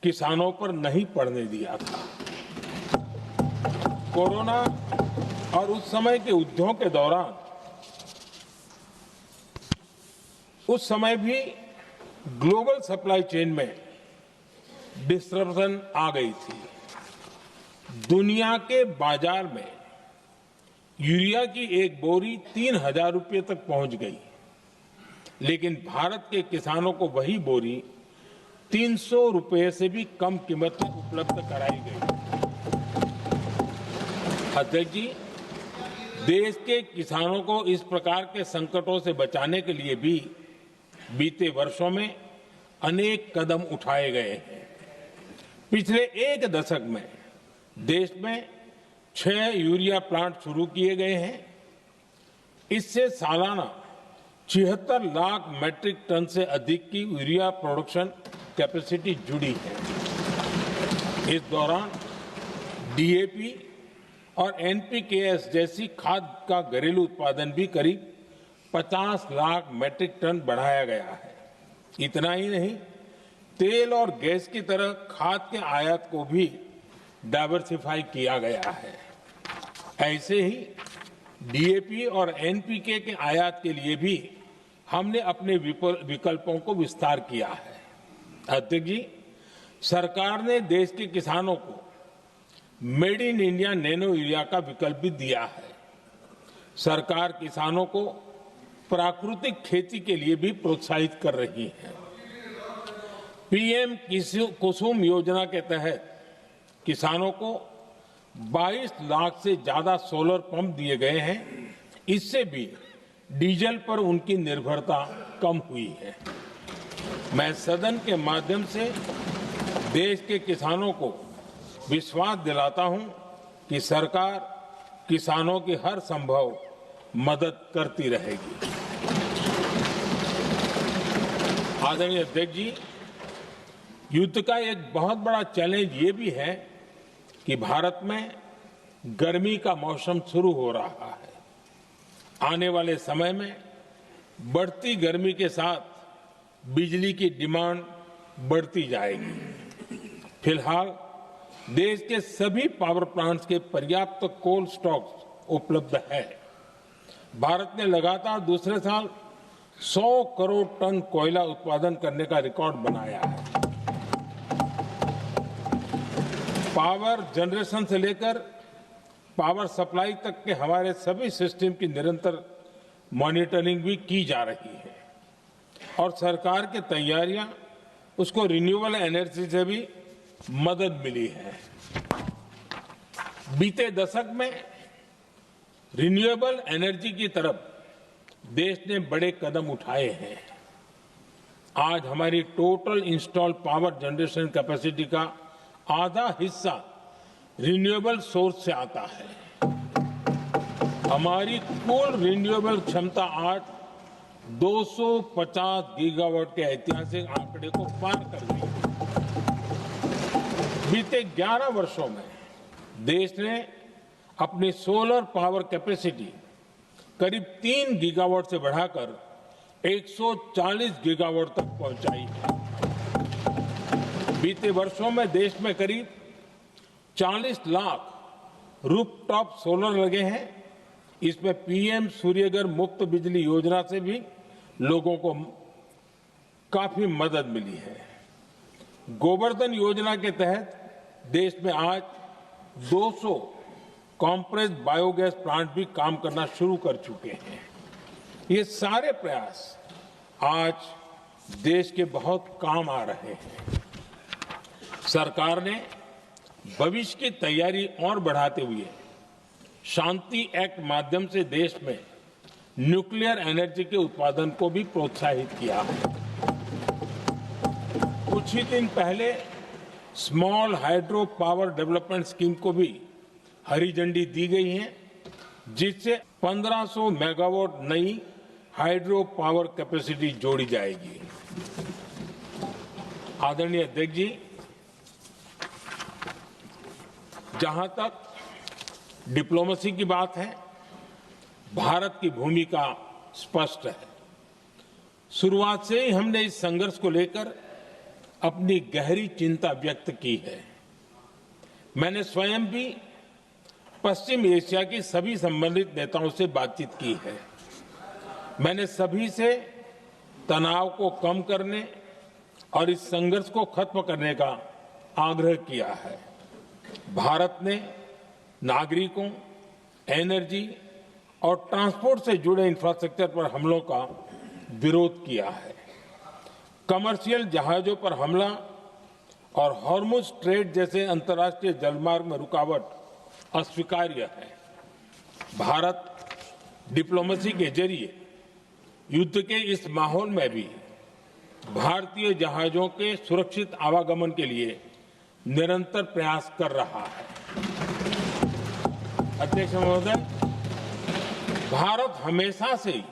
किसानों पर नहीं पड़ने दिया था। कोरोना और उस समय के युद्धों के दौरान उस समय भी ग्लोबल सप्लाई चेन में डिस्टरप्शन आ गई थी। दुनिया के बाजार में यूरिया की एक बोरी 3,000 रुपये तक पहुंच गई, लेकिन भारत के किसानों को वही बोरी 300 रुपये से भी कम कीमत में उपलब्ध कराई गई। अध्यक्ष जी, देश के किसानों को इस प्रकार के संकटों से बचाने के लिए भी बीते वर्षों में अनेक कदम उठाए गए हैं। पिछले एक दशक में देश में 6 यूरिया प्लांट शुरू किए गए हैं। इससे सालाना 76 लाख मैट्रिक टन से अधिक की यूरिया प्रोडक्शन कैपेसिटी जुड़ी है। इस दौरान डीएपी और एनपीकेएस जैसी खाद का घरेलू उत्पादन भी करीब 50 लाख मैट्रिक टन बढ़ाया गया है। इतना ही नहीं, तेल और गैस की तरह खाद के आयात को भी डाइवर्सिफाई किया गया है। ऐसे ही डीएपी और एनपीके के आयात के लिए भी हमने अपने विकल्पों को विस्तार किया है। अध्यक्ष जी, सरकार ने देश के किसानों को made in India nano urea का विकल्प भी दिया है। सरकार किसानों को प्राकृतिक खेती के लिए भी प्रोत्साहित कर रही है। पीएम कुसुम योजना के तहत किसानों को 22 लाख से ज्यादा सोलर पंप दिए गए हैं। इससे भी डीजल पर उनकी निर्भरता कम हुई है। मैं सदन के माध्यम से देश के किसानों को विश्वास दिलाता हूं कि सरकार किसानों की हर संभव मदद करती रहेगी। आदरणीय अध्यक्ष जी, युद्ध का एक बहुत बड़ा चैलेंज ये भी है कि भारत में गर्मी का मौसम शुरू हो रहा है। आने वाले समय में बढ़ती गर्मी के साथ बिजली की डिमांड बढ़ती जाएगी। फिलहाल देश के सभी पावर प्लांट्स के पर्याप्त कोल स्टॉक उपलब्ध है। भारत ने लगातार दूसरे साल 100 करोड़ टन कोयला उत्पादन करने का रिकॉर्ड बनाया है। पावर जनरेशन से लेकर पावर सप्लाई तक के हमारे सभी सिस्टम की निरंतर मॉनिटरिंग भी की जा रही है और सरकार की तैयारियां उसको रिन्यूएबल एनर्जी से भी मदद मिली है। बीते दशक में रिन्यूएबल एनर्जी की तरफ देश ने बड़े कदम उठाए हैं। आज हमारी total installed power generation capacity का आधा हिस्सा रिन्यूएबल सोर्स से आता है। हमारी कुल रिन्यूएबल क्षमता आज 250 गीगावाट के ऐतिहासिक आंकड़े को पार कर गई। बीते 11 वर्षों में देश ने अपनी सोलर पावर कैपेसिटी करीब 3 गीगावाट से बढ़ाकर 140 गीगावाट तक पहुंचाई है। बीते वर्षों में देश में करीब 40 लाख रूफटॉप सोलर लगे हैं। इसमें पीएम सूर्यघर मुफ्त बिजली योजना से भी लोगों को काफी मदद मिली है। गोवर्धन योजना के तहत देश में आज 200 कॉम्प्रेस्ड बायोगैस प्लांट भी काम करना शुरू कर चुके हैं। ये सारे प्रयास आज देश के बहुत काम आ रहे हैं। सरकार ने भविष्य की तैयारी और बढ़ाते हुए शांति एक्ट माध्यम से देश में न्यूक्लियर एनर्जी के उत्पादन को भी प्रोत्साहित किया है। कुछ ही दिन पहले small hydro power development scheme को भी हरी झंडी दी गई है, जिससे 1500 मेगावाट नई हाइड्रो पावर कैपेसिटी जोड़ी जाएगी। आदरणीय अध्यक्ष जी, जहां तक डिप्लोमेसी की बात है, भारत की भूमिका स्पष्ट है। शुरुआत से ही हमने इस संघर्ष को लेकर अपनी गहरी चिंता व्यक्त की है। मैंने स्वयं भी पश्चिम एशिया की सभी संबंधित नेताओं से बातचीत की है। मैंने सभी से तनाव को कम करने और इस संघर्ष को खत्म करने का आग्रह किया है। भारत ने नागरिकों, एनर्जी और ट्रांसपोर्ट से जुड़े इंफ्रास्ट्रक्चर पर हमलों का विरोध किया है। कमर्शियल जहाजों पर हमला और हॉर्मुज स्ट्रेट जैसे अंतर्राष्ट्रीय जलमार्ग में रुकावट अस्वीकार्य है। भारत डिप्लोमेसी के जरिए युद्ध के इस माहौल में भी भारतीय जहाजों के सुरक्षित आवागमन के लिए निरंतर प्रयास कर रहा है। अध्यक्ष महोदय, भारत हमेशा से ही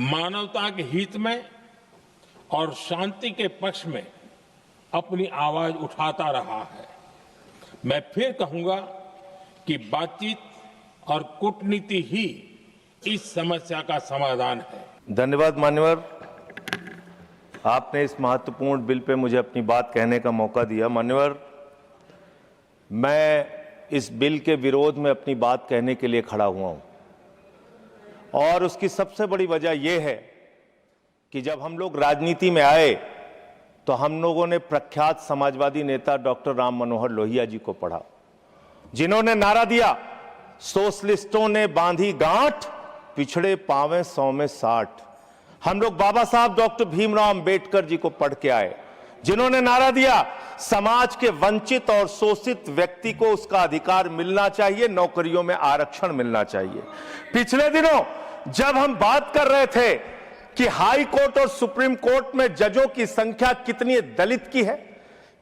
मानवता के हित में और शांति के पक्ष में अपनी आवाज उठाता रहा है। मैं फिर कहूंगा कि बातचीत और कूटनीति ही इस समस्या का समाधान है। धन्यवाद मान्यवर, आपने इस महत्वपूर्ण बिल पे मुझे अपनी बात कहने का मौका दिया। मान्यवर, मैं इस बिल के विरोध में अपनी बात कहने के लिए खड़ा हुआ हूं और उसकी सबसे बड़ी वजह यह है कि जब हम लोग राजनीति में आए तो हम लोगों ने प्रख्यात समाजवादी नेता डॉक्टर राम मनोहर लोहिया जी को पढ़ा, जिन्होंने नारा दिया, सोशलिस्टों ने बांधी गांठ, पिछड़े पावे 100 में 60। हम लोग बाबा साहब डॉक्टर भीमराव अंबेडकर जी को पढ़ के आए, जिन्होंने नारा दिया, समाज के वंचित और शोषित व्यक्ति को उसका अधिकार मिलना चाहिए, नौकरियों में आरक्षण मिलना चाहिए। पिछले दिनों जब हम बात कर रहे थे कि हाई कोर्ट और सुप्रीम कोर्ट में जजों की संख्या कितनी दलित की है,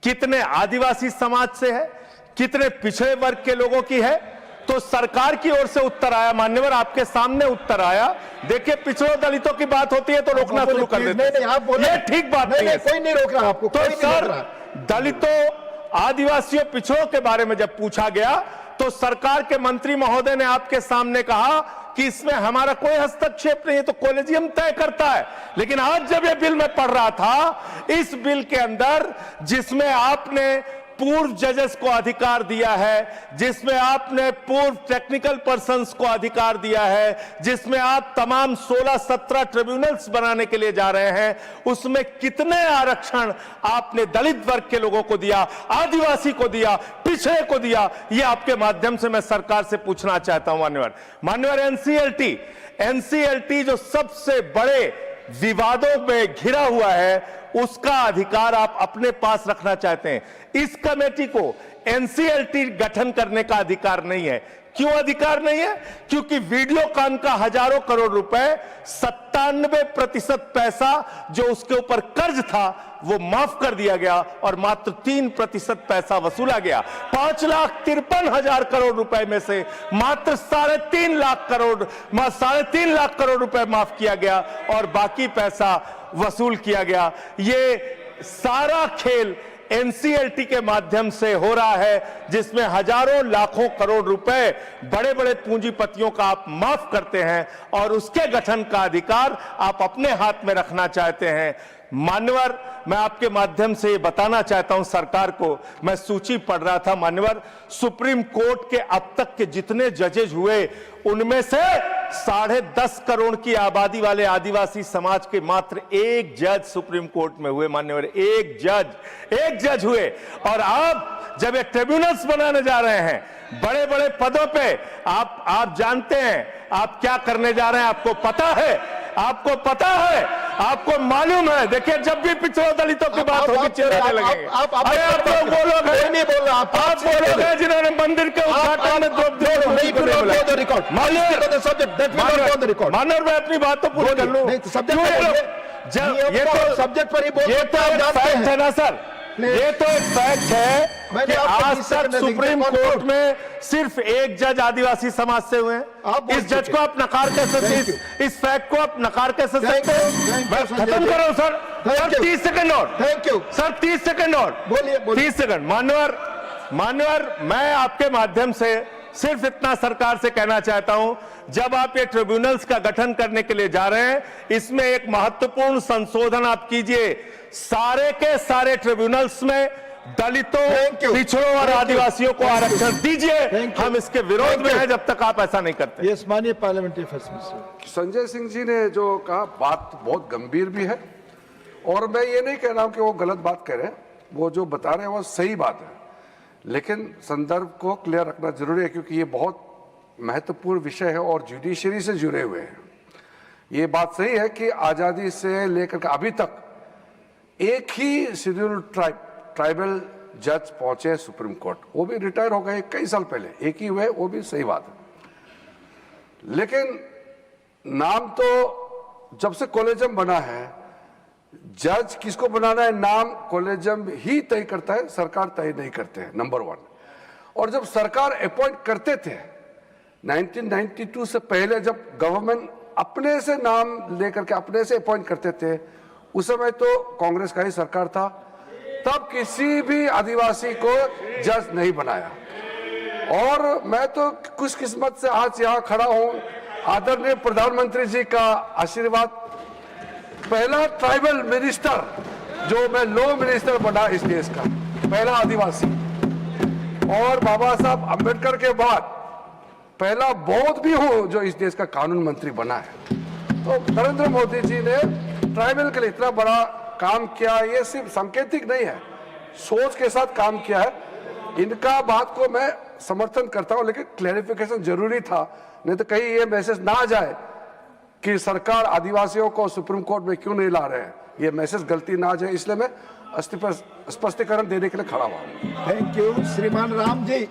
कितने आदिवासी समाज से है, कितने पिछड़े वर्ग के लोगों की है, तो सरकार की ओर से उत्तर आया। मान्यवर, आपके सामने उत्तर आया। देखिए, पिछड़ों दलितों की बात होती है तो रोकना शुरू कर देते हैं। ये ठीक बात नहीं है। कोई नहीं रोक रहा आपको। तो सर, दलितों, आदिवासियों, पिछड़ों के बारे में जब पूछा गया तो सरकार के मंत्री महोदय ने आपके सामने कहा कि इसमें हमारा कोई हस्तक्षेप नहीं है, तो कॉलेजियम तय करता है। लेकिन आज जब यह बिल मैं पढ़ रहा था, इस बिल के अंदर जिसमें आपने पूर्व जजेस को अधिकार दिया है, जिसमें आपने पूर्व टेक्निकल पर्संस को अधिकार दिया है, जिसमें आप तमाम 16-17 ट्रिब्यूनल्स बनाने के लिए जा रहे हैं, उसमें कितने आरक्षण आपने दलित वर्ग के लोगों को दिया, आदिवासी को दिया, पिछड़े को दिया, ये आपके माध्यम से मैं सरकार से पूछना चाहता हूं। मान्यवर, एनसीएलटी जो सबसे बड़े विवादों में घिरा हुआ है, उसका अधिकार आप अपने पास रखना चाहते हैं। इस कमेटी को एनसीएलटी गठन करने का अधिकार नहीं है। क्यों अधिकार नहीं है? क्योंकि वीडियोकॉन का हजारों करोड़ रुपए, 97% पैसा जो उसके ऊपर कर्ज था वो माफ कर दिया गया और मात्र 3% पैसा वसूला गया। 5,53,000 करोड़ रुपए में से मात्र 3.5 लाख करोड़ रुपए माफ किया गया और बाकी पैसा वसूल किया गया। ये सारा खेल एनसीएलटी के माध्यम से हो रहा है, जिसमें हजारों लाखों करोड़ रुपए बड़े बड़े पूंजीपतियों का आप माफ करते हैं और उसके गठन का अधिकार आप अपने हाथ में रखना चाहते हैं। मान्यवर, मैं आपके माध्यम से ये बताना चाहता हूं सरकार को, मैं सूची पढ़ रहा था। मान्यवर, सुप्रीम कोर्ट के अब तक के जितने जजेज हुए, उनमें से 10.5 करोड़ की आबादी वाले आदिवासी समाज के मात्र एक जज सुप्रीम कोर्ट में हुए। मान्यवर, एक जज हुए। और आप जब ये ट्रिब्यूनल्स बनाने जा रहे हैं, बड़े बड़े पदों पे, आप जानते हैं आप क्या करने जा रहे हैं। आपको पता है, आपको मालूम है। देखिए, जब भी पिछड़ों दलितों की बात होगी, चिल्लाने लगेंगे। आप लोग वो लोग हैं, नहीं बोल रहा, आप वो लोग हैं जिन्होंने मंदिर के उद्घाटन में मानव, मैं अपनी बात तो पूरी कर लूं। ये तो सब्जेक्ट पर ही बोल, ये तो फैक्ट है ना सर, ये तो एक फैक्ट है कि आज तक सुप्रीम कोर्ट में सिर्फ एक जज आदिवासी समाज से हुए हैं। इस जज को आप नकार कैसे सकते, इस फैक्ट को आप नकार कैसे सकते हैं? खत्म करो सर। 30 सेकंड और, थैंक यू सर, 30 सेकंड और बोलिए। 30 सेकंड। मान्यवर, मैं आपके माध्यम से सिर्फ इतना सरकार से कहना चाहता हूं, जब आप ये ट्रिब्यूनल्स का गठन करने के लिए जा रहे हैं, इसमें एक महत्वपूर्ण संशोधन आप कीजिए। सारे के सारे ट्रिब्यूनल्स में दलितों, पिछड़ों और आदिवासियों को आरक्षण दीजिए। हम इसके विरोध में हैं जब तक आप ऐसा नहीं करते। यस, माननीय parliamentary affairs minister. Sanjay Singh ji ने जो कहा बात बहुत गंभीर भी है, और मैं ये नहीं कह रहा हूं कि वो गलत बात कह रहे हैं, वो जो बता रहे हैं वो सही बात है, लेकिन संदर्भ को क्लियर रखना जरूरी है, क्योंकि ये बहुत महत्वपूर्ण विषय है और जुडिशरी से जुड़े हुए हैं। ये बात सही है कि आज़ादी से लेकर के अभी तक एक ही शेड्यूल ट्राइबल जज पहुंचे सुप्रीम कोर्ट, वो भी रिटायर हो गए कई साल पहले, एक ही हुए, वो भी सही बात है। लेकिन नाम तो जब से कॉलेजियम बना है, जज किसको बनाना है नाम कॉलेजियम ही तय करता है, सरकार तय नहीं करते हैं, नंबर 1। और जब सरकार अपॉइंट करते थे 1992 से पहले, जब गवर्नमेंट अपने से नाम लेकर के अपने से अपॉइंट करते थे, उस समय तो कांग्रेस का ही सरकार था, तब किसी भी आदिवासी को जज नहीं बनाया। और मैं तो खुशकिस्मत से आज यहाँ खड़ा हूँ, आदरणीय प्रधानमंत्री जी का आशीर्वाद, पहला ट्राइबल मिनिस्टर जो मैं लॉ मिनिस्टर बना इस देश का, पहला आदिवासी, और बाबा साहब अंबेडकर के बाद पहला बौद्ध भी हूं जो इस देश का कानून मंत्री बना है। तो नरेंद्र मोदी जी ने ट्राइबल के लिए इतना बड़ा काम किया, ये सिर्फ सांकेतिक नहीं है, सोच के साथ काम किया है। इनका बात को मैं समर्थन करता हूं, लेकिन क्लैरिफिकेशन जरूरी था, नहीं तो कहीं ये मैसेज ना आ जाए कि सरकार आदिवासियों को सुप्रीम कोर्ट में क्यों नहीं ला रहे हैं, ये मैसेज गलती ना आ जाए, इसलिए मैं स्पष्टीकरण देने के लिए खड़ा हुआ। Thank you. श्रीमान राम जी।